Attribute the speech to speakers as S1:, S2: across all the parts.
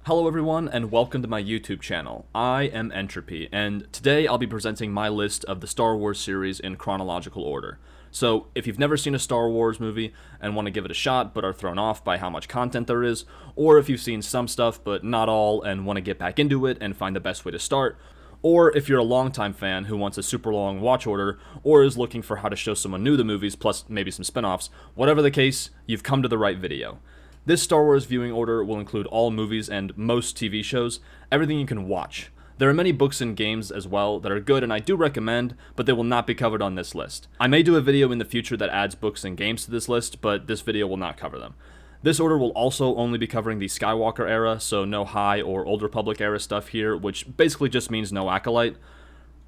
S1: Hello everyone and welcome to my YouTube channel. I am Entropy, and today I'll be presenting my list of the Star Wars series in chronological order. So if you've never seen a Star Wars movie and want to give it a shot but are thrown off by how much content there is, or if you've seen some stuff but not all and want to get back into it and find the best way to start, or if you're a longtime fan who wants a super long watch order or is looking for how to show someone new the movies plus maybe some spin-offs, whatever the case, you've come to the right video. This Star Wars viewing order will include all movies and most TV shows, everything you can watch. There are many books and games as well that are good and I do recommend, but they will not be covered on this list. I may do a video in the future that adds books and games to this list, but this video will not cover them. This order will also only be covering the Skywalker era, so no High or Old Republic era stuff here, which basically just means no Acolyte.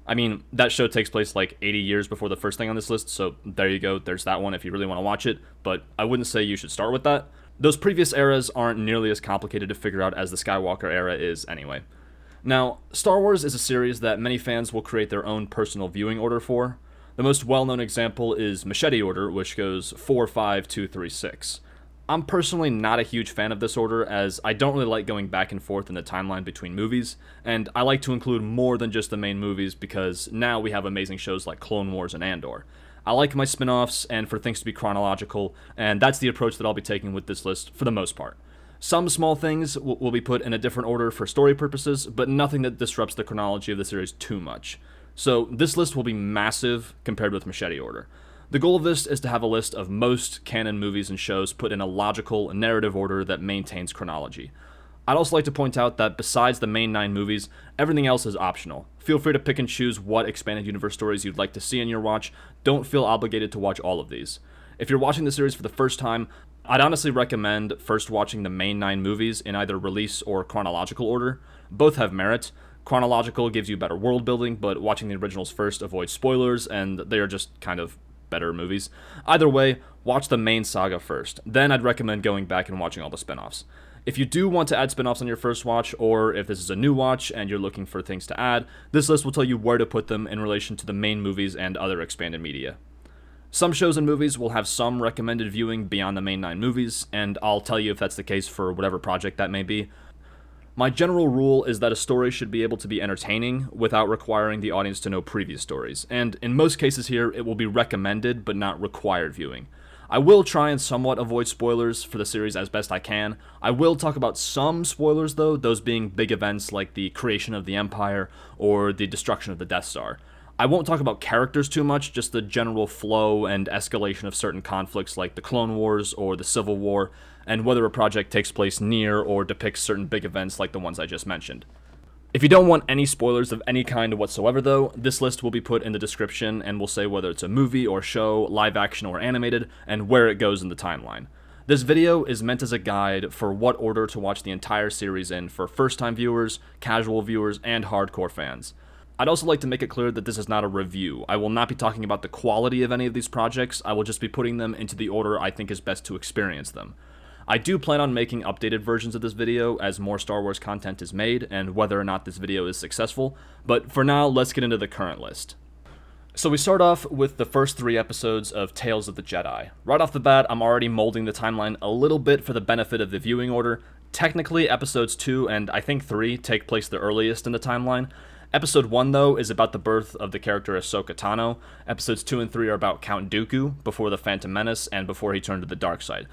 S1: I mean, that show takes place like 80 years before the first thing on this list, so there you go, there's that one if you really want to watch it, but I wouldn't say you should start with that. Those previous eras aren't nearly as complicated to figure out as the Skywalker era is anyway. Now, Star Wars is a series that many fans will create their own personal viewing order for. The most well-known example is Machete Order, which goes 4, 5, 2, 3, 6. I'm personally not a huge fan of this order, as I don't really like going back and forth in the timeline between movies, and I like to include more than just the main movies because now we have amazing shows like Clone Wars and Andor. I like my spin-offs and for things to be chronological, and that's the approach that I'll be taking with this list for the most part. Some small things will be put in a different order for story purposes, but nothing that disrupts the chronology of the series too much. So this list will be massive compared with Machete Order. The goal of this is to have a list of most canon movies and shows put in a logical narrative order that maintains chronology. I'd also like to point out that besides the main 9 movies, everything else is optional. Feel free to pick and choose what expanded universe stories you'd like to see in your watch. Don't feel obligated to watch all of these. If you're watching the series for the first time, I'd honestly recommend first watching the main 9 movies in either release or chronological order. Both have merit. Chronological gives you better world building, but watching the originals first avoids spoilers, and they are just kind of better movies. Either way, watch the main saga first. Then I'd recommend going back and watching all the spin-offs. If you do want to add spin-offs on your first watch, or if this is a new watch and you're looking for things to add, this list will tell you where to put them in relation to the main movies and other expanded media. Some shows and movies will have some recommended viewing beyond the main 9 movies, and I'll tell you if that's the case for whatever project that may be. My general rule is that a story should be able to be entertaining without requiring the audience to know previous stories, and in most cases here, it will be recommended but not required viewing. I will try and somewhat avoid spoilers for the series as best I can. I will talk about some spoilers though, those being big events like the creation of the Empire or the destruction of the Death Star. I won't talk about characters too much, just the general flow and escalation of certain conflicts like the Clone Wars or the Civil War, and whether a project takes place near or depicts certain big events like the ones I just mentioned. If you don't want any spoilers of any kind whatsoever though, this list will be put in the description and will say whether it's a movie or show, live action or animated, and where it goes in the timeline. This video is meant as a guide for what order to watch the entire series in for first-time viewers, casual viewers, and hardcore fans. I'd also like to make it clear that this is not a review. I will not be talking about the quality of any of these projects, I will just be putting them into the order I think is best to experience them. I do plan on making updated versions of this video as more Star Wars content is made, and whether or not this video is successful, but for now, let's get into the current list. So we start off with the first 3 episodes of Tales of the Jedi. Right off the bat, I'm already molding the timeline a little bit for the benefit of the viewing order. Technically, episodes 2 and I think 3 take place the earliest in the timeline. Episode 1, though, is about the birth of the character Ahsoka Tano. Episodes 2 and 3 are about Count Dooku, before the Phantom Menace, and before he turned to the dark side.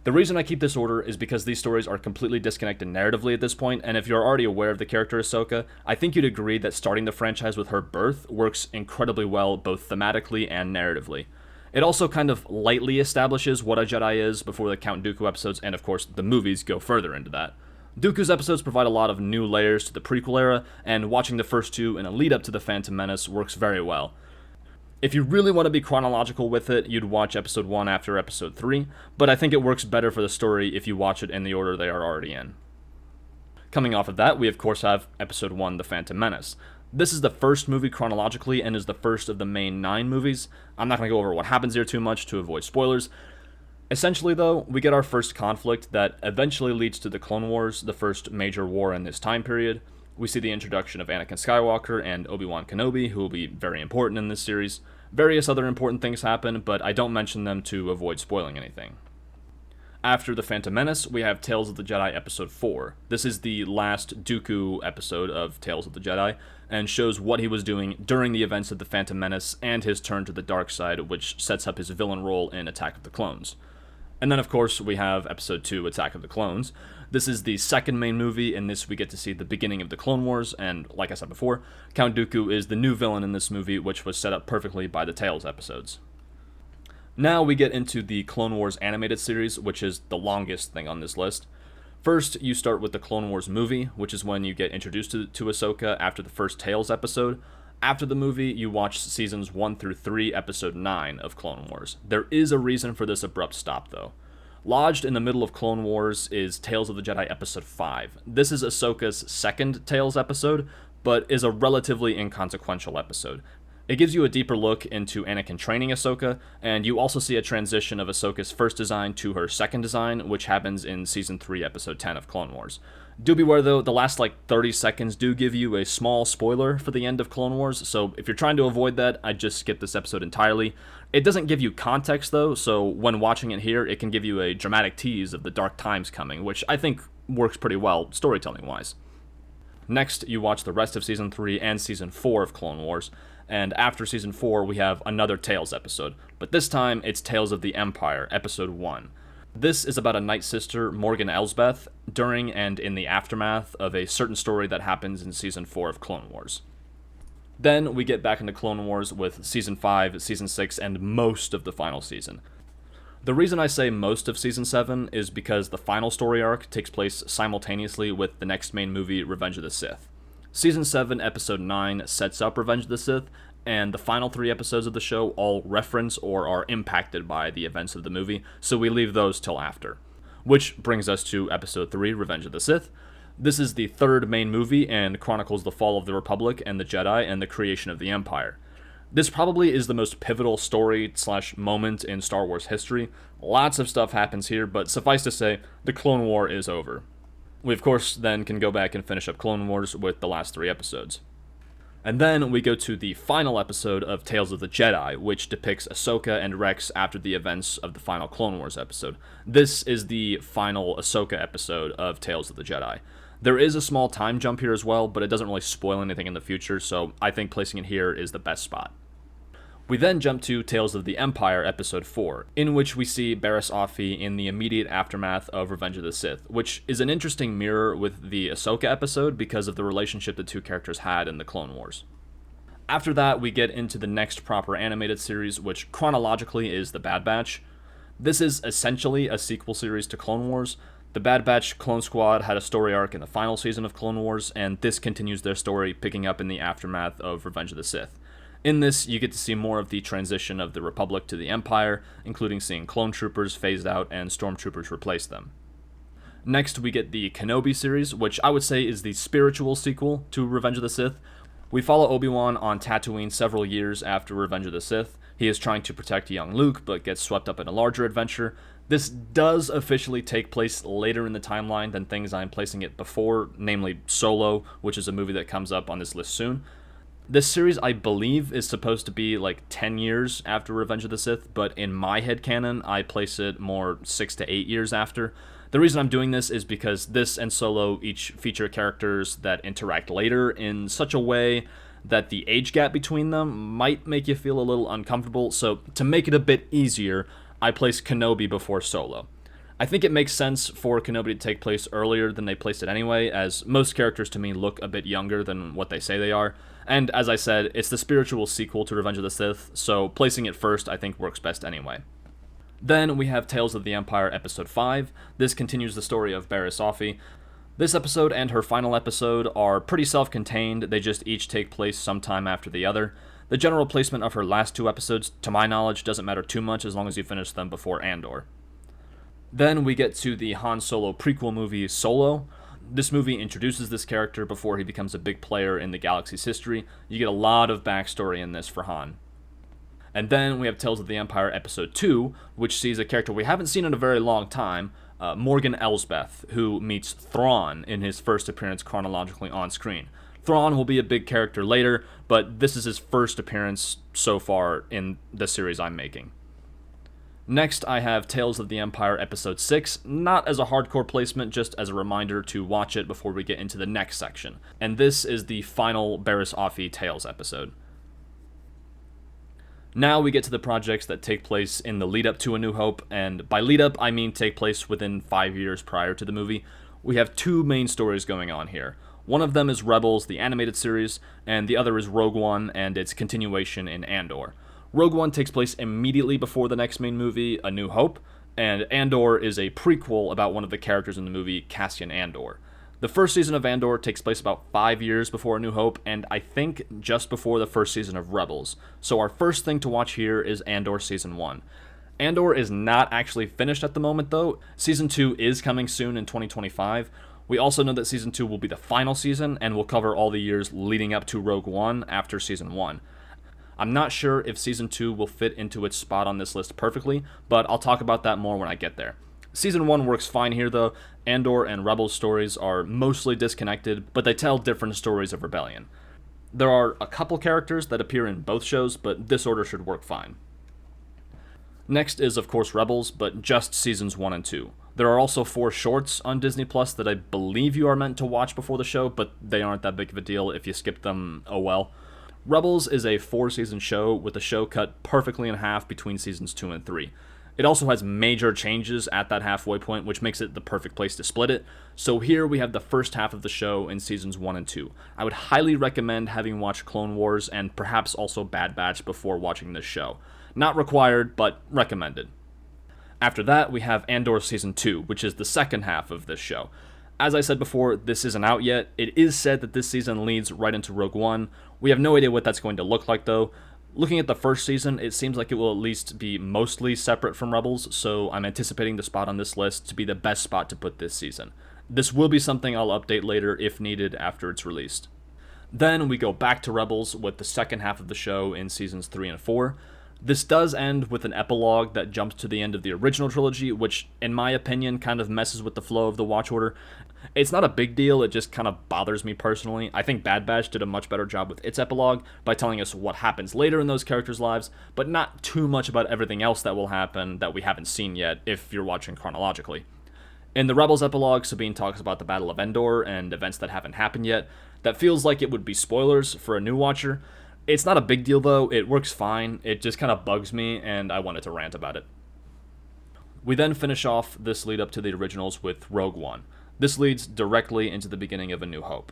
S1: The reason I keep this order is because these stories are completely disconnected narratively at this point, and if you're already aware of the character Ahsoka, I think you'd agree that starting the franchise with her birth works incredibly well both thematically and narratively. It also kind of lightly establishes what a Jedi is before the Count Dooku episodes, and of course the movies go further into that. Dooku's episodes provide a lot of new layers to the prequel era, and watching the first 2 in a lead up to the Phantom Menace works very well. If you really want to be chronological with it, you'd watch episode 1 after episode 3, but I think it works better for the story if you watch it in the order they are already in. Coming off of that, we of course have episode 1, The Phantom Menace. This is the first movie chronologically and is the first of the main 9 movies. I'm not going to go over what happens here too much to avoid spoilers. Essentially though, we get our first conflict that eventually leads to the Clone Wars, the first major war in this time period. We see the introduction of Anakin Skywalker and Obi-Wan Kenobi, who will be very important in this series. Various other important things happen, but I don't mention them to avoid spoiling anything. After The Phantom Menace, we have Tales of the Jedi Episode 4. This is the last Dooku episode of Tales of the Jedi, and shows what he was doing during the events of The Phantom Menace and his turn to the dark side, which sets up his villain role in Attack of the Clones. And then, of course, we have Episode 2, Attack of the Clones. This is the second main movie. In this, we get to see the beginning of the Clone Wars, and like I said before, Count Dooku is the new villain in this movie, which was set up perfectly by the Tales episodes. Now we get into the Clone Wars animated series, which is the longest thing on this list. First, you start with the Clone Wars movie, which is when you get introduced to Ahsoka after the first Tales episode. After the movie, you watch seasons 1 through 3, episode 9 of Clone Wars. There is a reason for this abrupt stop, though. Lodged in the middle of Clone Wars is Tales of the Jedi episode 5. This is Ahsoka's second Tales episode, but is a relatively inconsequential episode. It gives you a deeper look into Anakin training Ahsoka, and you also see a transition of Ahsoka's first design to her second design, which happens in Season 3, Episode 10 of Clone Wars. Do beware, though, the last 30 seconds do give you a small spoiler for the end of Clone Wars, so if you're trying to avoid that, I'd just skip this episode entirely. It doesn't give you context, though, so when watching it here, it can give you a dramatic tease of the dark times coming, which I think works pretty well, storytelling-wise. Next, you watch the rest of Season 3 and Season 4 of Clone Wars, and after Season 4, we have another Tales episode, but this time it's Tales of the Empire, Episode 1. This is about a Night Sister, Morgan Elsbeth, during and in the aftermath of a certain story that happens in Season 4 of Clone Wars. Then we get back into Clone Wars with Season 5, Season 6, and most of the final season. The reason I say most of Season 7 is because the final story arc takes place simultaneously with the next main movie, Revenge of the Sith. Season 7, Episode 9 sets up Revenge of the Sith, and the final 3 episodes of the show all reference or are impacted by the events of the movie, so we leave those till after. Which brings us to Episode 3, Revenge of the Sith. This is the third main movie and chronicles the fall of the Republic and the Jedi and the creation of the Empire. This probably is the most pivotal story/moment in Star Wars history. Lots of stuff happens here, but suffice to say, the Clone War is over. We, of course, then can go back and finish up Clone Wars with the last 3 episodes. And then we go to the final episode of Tales of the Jedi, which depicts Ahsoka and Rex after the events of the final Clone Wars episode. This is the final Ahsoka episode of Tales of the Jedi. There is a small time jump here as well, but it doesn't really spoil anything in the future, so I think placing it here is the best spot. We then jump to Tales of the Empire, Episode 4, in which we see Barriss Offee in the immediate aftermath of Revenge of the Sith, which is an interesting mirror with the Ahsoka episode because of the relationship the two characters had in the Clone Wars. After that, we get into the next proper animated series, which chronologically is The Bad Batch. This is essentially a sequel series to Clone Wars. The Bad Batch Clone Squad had a story arc in the final season of Clone Wars, and this continues their story, picking up in the aftermath of Revenge of the Sith. In this, you get to see more of the transition of the Republic to the Empire, including seeing clone troopers phased out and stormtroopers replace them. Next, we get the Kenobi series, which I would say is the spiritual sequel to Revenge of the Sith. We follow Obi-Wan on Tatooine several years after Revenge of the Sith. He is trying to protect young Luke, but gets swept up in a larger adventure. This does officially take place later in the timeline than things I'm placing it before, namely Solo, which is a movie that comes up on this list soon. This series, I believe, is supposed to be 10 years after Revenge of the Sith, but in my headcanon, I place it more 6 to 8 years after. The reason I'm doing this is because this and Solo each feature characters that interact later in such a way that the age gap between them might make you feel a little uncomfortable, so to make it a bit easier, I place Kenobi before Solo. I think it makes sense for Kenobi to take place earlier than they placed it anyway, as most characters to me look a bit younger than what they say they are. And as I said, it's the spiritual sequel to Revenge of the Sith, so placing it first I think works best anyway. Then we have Tales of the Empire Episode 5. This continues the story of Barriss Offee. This episode and her final episode are pretty self-contained, they just each take place sometime after the other. The general placement of her last 2 episodes, to my knowledge, doesn't matter too much as long as you finish them before Andor. Then we get to the Han Solo prequel movie, Solo. This movie introduces this character before he becomes a big player in the galaxy's history. You get a lot of backstory in this for Han. And then we have Tales of the Empire Episode 2, which sees a character we haven't seen in a very long time, Morgan Elsbeth, who meets Thrawn in his first appearance chronologically on screen. Thrawn will be a big character later, but this is his first appearance so far in the series I'm making. Next, I have Tales of the Empire Episode 6, not as a hardcore placement, just as a reminder to watch it before we get into the next section. And this is the final Barriss Offee Tales episode. Now we get to the projects that take place in the lead up to A New Hope, and by lead up, I mean take place within 5 years prior to the movie. We have two main stories going on here. One of them is Rebels, the animated series, and the other is Rogue One and its continuation in Andor. Rogue One takes place immediately before the next main movie, A New Hope, and Andor is a prequel about one of the characters in the movie, Cassian Andor. The first season of Andor takes place about 5 years before A New Hope, and I think just before the first season of Rebels. So our first thing to watch here is Andor Season 1. Andor is not actually finished at the moment, though. Season 2 is coming soon in 2025. We also know that Season 2 will be the final season, and will cover all the years leading up to Rogue One after Season 1. I'm not sure if Season 2 will fit into its spot on this list perfectly, but I'll talk about that more when I get there. Season 1 works fine here, though. Andor and Rebels stories are mostly disconnected, but they tell different stories of rebellion. There are a couple characters that appear in both shows, but this order should work fine. Next is, of course, Rebels, but just Seasons 1 and 2. There are also 4 shorts on Disney Plus that I believe you are meant to watch before the show, but they aren't that big of a deal. If you skip them, oh well. Rebels is a 4-season show with the show cut perfectly in half between Seasons 2 and 3. It also has major changes at that halfway point, which makes it the perfect place to split it. So here we have the first half of the show in Seasons 1 and 2. I would highly recommend having watched Clone Wars and perhaps also Bad Batch before watching this show. Not required, but recommended. After that, we have Andor Season 2, which is the second half of this show. As I said before, this isn't out yet. It is said that this season leads right into Rogue One. We have no idea what that's going to look like, though. Looking at the first season, it seems like it will at least be mostly separate from Rebels, so I'm anticipating the spot on this list to be the best spot to put this season. This will be something I'll update later if needed after it's released. Then we go back to Rebels with the second half of the show in Seasons 3 and 4. This does end with an epilogue that jumps to the end of the original trilogy, which, in my opinion, kind of messes with the flow of the watch order. It's not a big deal, it just kind of bothers me personally. I think Bad Batch did a much better job with its epilogue by telling us what happens later in those characters' lives, but not too much about everything else that will happen that we haven't seen yet if you're watching chronologically. In the Rebels epilogue, Sabine talks about the Battle of Endor and events that haven't happened yet. That feels like it would be spoilers for a new watcher. It's not a big deal though, it works fine, it just kind of bugs me and I wanted to rant about it. We then finish off this lead up to the originals with Rogue One. This leads directly into the beginning of A New Hope.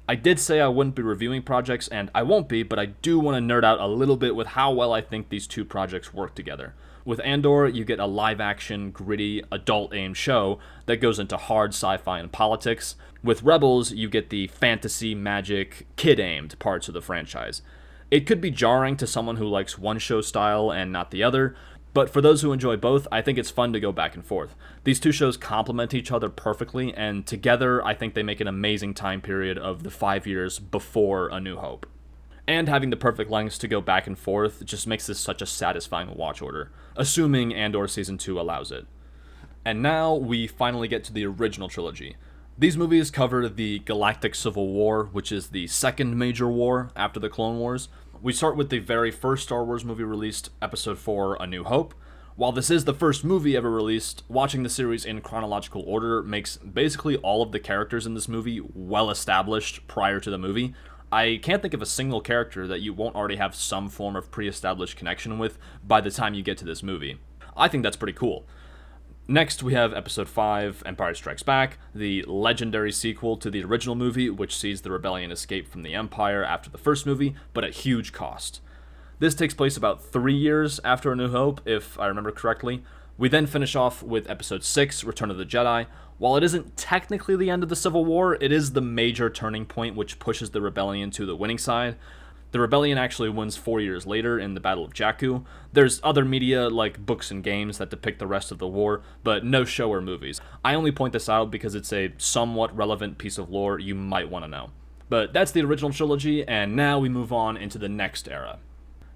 S1: I did say I wouldn't be reviewing projects, and I won't be, but I do want to nerd out a little bit with how well I think these two projects work together. With Andor, you get a live-action, gritty, adult-aimed show that goes into hard sci-fi and politics. With Rebels, you get the fantasy, magic, kid-aimed parts of the franchise. It could be jarring to someone who likes one show style and not the other, but for those who enjoy both, I think it's fun to go back and forth. These two shows complement each other perfectly, and together I think they make an amazing time period of the 5 years before A New Hope. And having the perfect lengths to go back and forth just makes this such a satisfying watch order, assuming Andor Season 2 allows it. And now we finally get to the original trilogy. These movies cover the Galactic Civil War, which is the second major war after the Clone Wars. We start with the very first Star Wars movie released, Episode 4, A New Hope. While this is the first movie ever released, watching the series in chronological order makes basically all of the characters in this movie well established prior to the movie. I can't think of a single character that you won't already have some form of pre-established connection with by the time you get to this movie. I think that's pretty cool. Next, we have Episode 5, Empire Strikes Back, the legendary sequel to the original movie, which sees the rebellion escape from the Empire after the first movie, but at huge cost. This takes place about 3 years after A New Hope, if I remember correctly. We then finish off with Episode 6, Return of the Jedi. While it isn't technically the end of the Civil War, it is the major turning point which pushes the rebellion to the winning side. The rebellion actually wins 4 years later in the Battle of Jakku. There's other media like books and games that depict the rest of the war, but no show or movies. I only point this out because it's a somewhat relevant piece of lore you might want to know. But that's the original trilogy, and now we move on into the next era.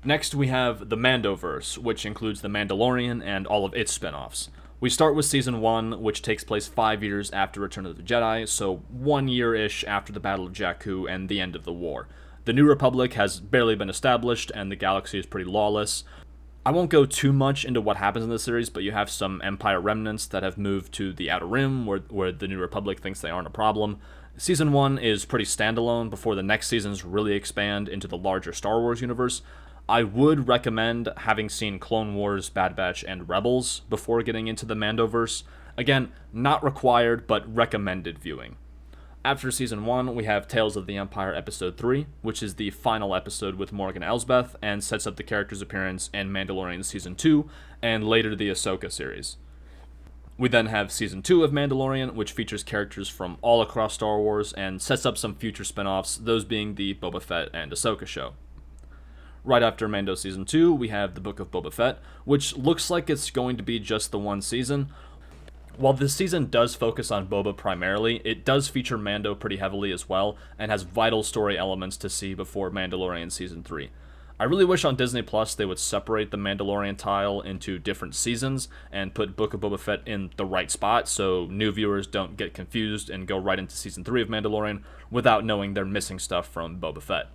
S1: Next we have the Mandoverse, which includes The Mandalorian and all of its spin-offs. We start with Season 1, which takes place 5 years after Return of the Jedi, so 1 year-ish after the Battle of Jakku and the end of the war. The New Republic has barely been established, and the galaxy is pretty lawless. I won't go too much into what happens in the series, but you have some Empire remnants that have moved to the Outer Rim, where the New Republic thinks they aren't a problem. Season 1 is pretty standalone before the next seasons really expand into the larger Star Wars universe. I would recommend having seen Clone Wars, Bad Batch, and Rebels before getting into the Mandoverse. Again, not required, but recommended viewing. After Season 1, we have Tales of the Empire Episode 3, which is the final episode with Morgan Elsbeth, and sets up the character's appearance in Mandalorian Season 2, and later the Ahsoka series. We then have Season 2 of Mandalorian, which features characters from all across Star Wars, and sets up some future spin-offs, those being the Boba Fett and Ahsoka show. Right after Mando Season 2, we have the Book of Boba Fett, which looks like it's going to be just the one season. While this season does focus on Boba primarily, it does feature Mando pretty heavily as well, and has vital story elements to see before Mandalorian Season 3. I really wish on Disney Plus they would separate the Mandalorian tile into different seasons and put Book of Boba Fett in the right spot so new viewers don't get confused and go right into Season 3 of Mandalorian without knowing they're missing stuff from Boba Fett.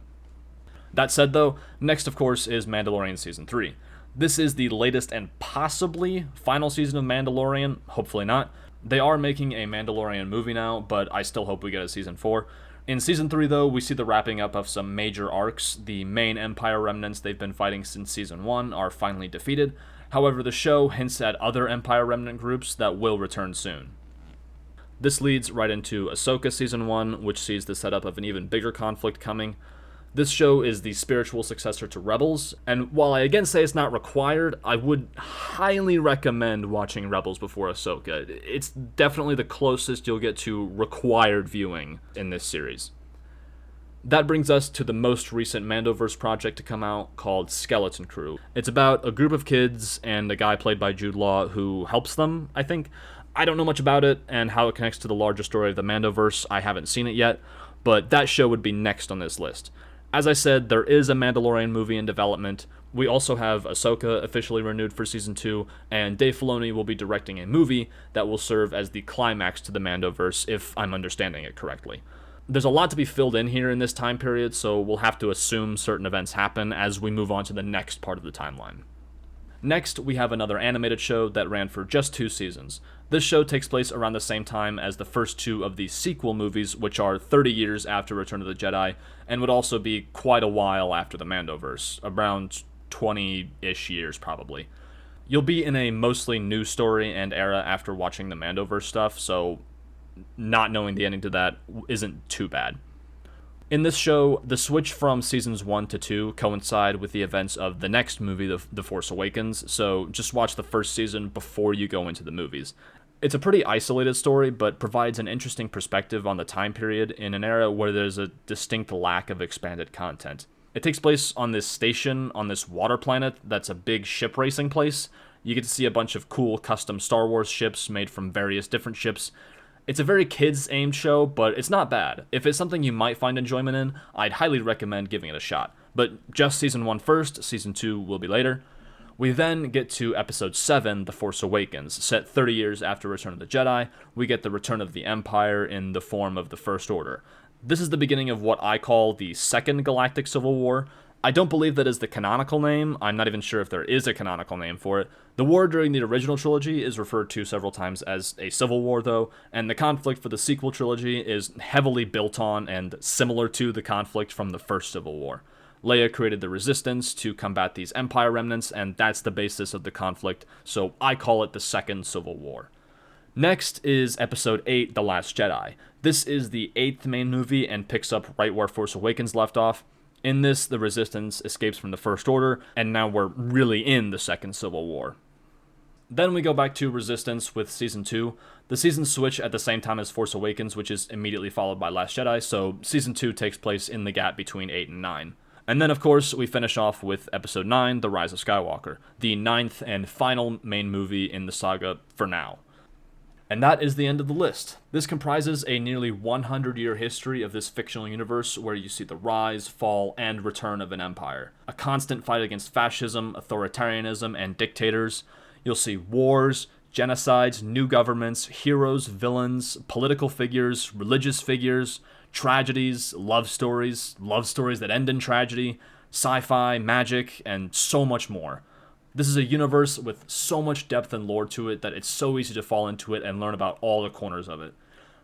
S1: That said though, next of course is Mandalorian Season 3. This is the latest and possibly final season of Mandalorian, hopefully not. They are making a Mandalorian movie now, but I still hope we get a Season 4. In Season 3, though, we see the wrapping up of some major arcs. The main Empire remnants they've been fighting since Season 1 are finally defeated. However, the show hints at other Empire remnant groups that will return soon. This leads right into Ahsoka Season 1, which sees the setup of an even bigger conflict coming. This show is the spiritual successor to Rebels, and while I again say it's not required, I would highly recommend watching Rebels before Ahsoka. It's definitely the closest you'll get to required viewing in this series. That brings us to the most recent Mandoverse project to come out, called Skeleton Crew. It's about a group of kids and a guy played by Jude Law who helps them, I think. I don't know much about it, and how it connects to the larger story of the Mandoverse, I haven't seen it yet, but that show would be next on this list. As I said, there is a Mandalorian movie in development. We also have Ahsoka officially renewed for Season 2, and Dave Filoni will be directing a movie that will serve as the climax to the Mandoverse, if I'm understanding it correctly. There's a lot to be filled in here in this time period, so we'll have to assume certain events happen as we move on to the next part of the timeline. Next, we have another animated show that ran for just 2 seasons. This show takes place around the same time as the first 2 of the sequel movies, which are 30 years after Return of the Jedi, and would also be quite a while after the Mandoverse, around 20-ish years probably. You'll be in a mostly new story and era after watching the Mandoverse stuff, so not knowing the ending to that isn't too bad. In this show, the switch from seasons 1 to 2 coincide with the events of the next movie, The Force Awakens, so just watch the first season before you go into the movies. It's a pretty isolated story, but provides an interesting perspective on the time period in an era where there's a distinct lack of expanded content. It takes place on this station on this water planet that's a big ship racing place. You get to see a bunch of cool custom Star Wars ships made from various different ships. It's a very kids-aimed show, but it's not bad. If it's something you might find enjoyment in, I'd highly recommend giving it a shot. But just Season 1 first, Season 2 will be later. We then get to Episode 7, The Force Awakens. Set 30 years after Return of the Jedi, we get the return of the Empire in the form of the First Order. This is the beginning of what I call the Second Galactic Civil War. I don't believe that is the canonical name. I'm not even sure if there is a canonical name for it. The war during the original trilogy is referred to several times as a civil war, though, and the conflict for the sequel trilogy is heavily built on and similar to the conflict from the first Civil War. Leia created the Resistance to combat these Empire remnants, and that's the basis of the conflict, so I call it the Second Civil War. Next is Episode 8, The Last Jedi. This is the 8th main movie and picks up right where Force Awakens left off. In this, the Resistance escapes from the First Order, and now we're really in the Second Civil War. Then we go back to Resistance with Season 2. The seasons switch at the same time as Force Awakens, which is immediately followed by Last Jedi, so Season 2 takes place in the gap between 8 and 9. And then, of course, we finish off with Episode 9, The Rise of Skywalker, the 9th and final main movie in the saga for now. And that is the end of the list. This comprises a nearly 100-year history of this fictional universe where you see the rise, fall, and return of an empire. A constant fight against fascism, authoritarianism, and dictators. You'll see wars, genocides, new governments, heroes, villains, political figures, religious figures, tragedies, love stories that end in tragedy, sci-fi, magic, and so much more. This is a universe with so much depth and lore to it that it's so easy to fall into it and learn about all the corners of it.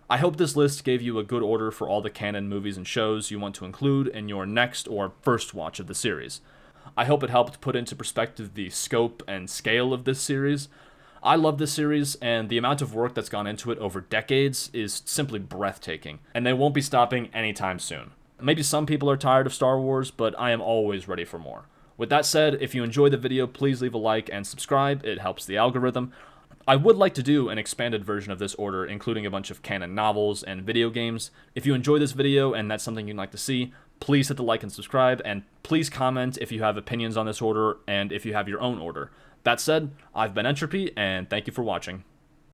S1: I hope this list gave you a good order for all the canon movies and shows you want to include in your next or first watch of the series. I hope it helped put into perspective the scope and scale of this series. I love this series, and the amount of work that's gone into it over decades is simply breathtaking, and they won't be stopping anytime soon. Maybe some people are tired of Star Wars, but I am always ready for more. With that said, if you enjoyed the video, please leave a like and subscribe. It helps the algorithm. I would like to do an expanded version of this order, including a bunch of canon novels and video games. If you enjoy this video and that's something you'd like to see, please hit the like and subscribe, and please comment if you have opinions on this order and if you have your own order. That said, I've been Entropy, and thank you for watching.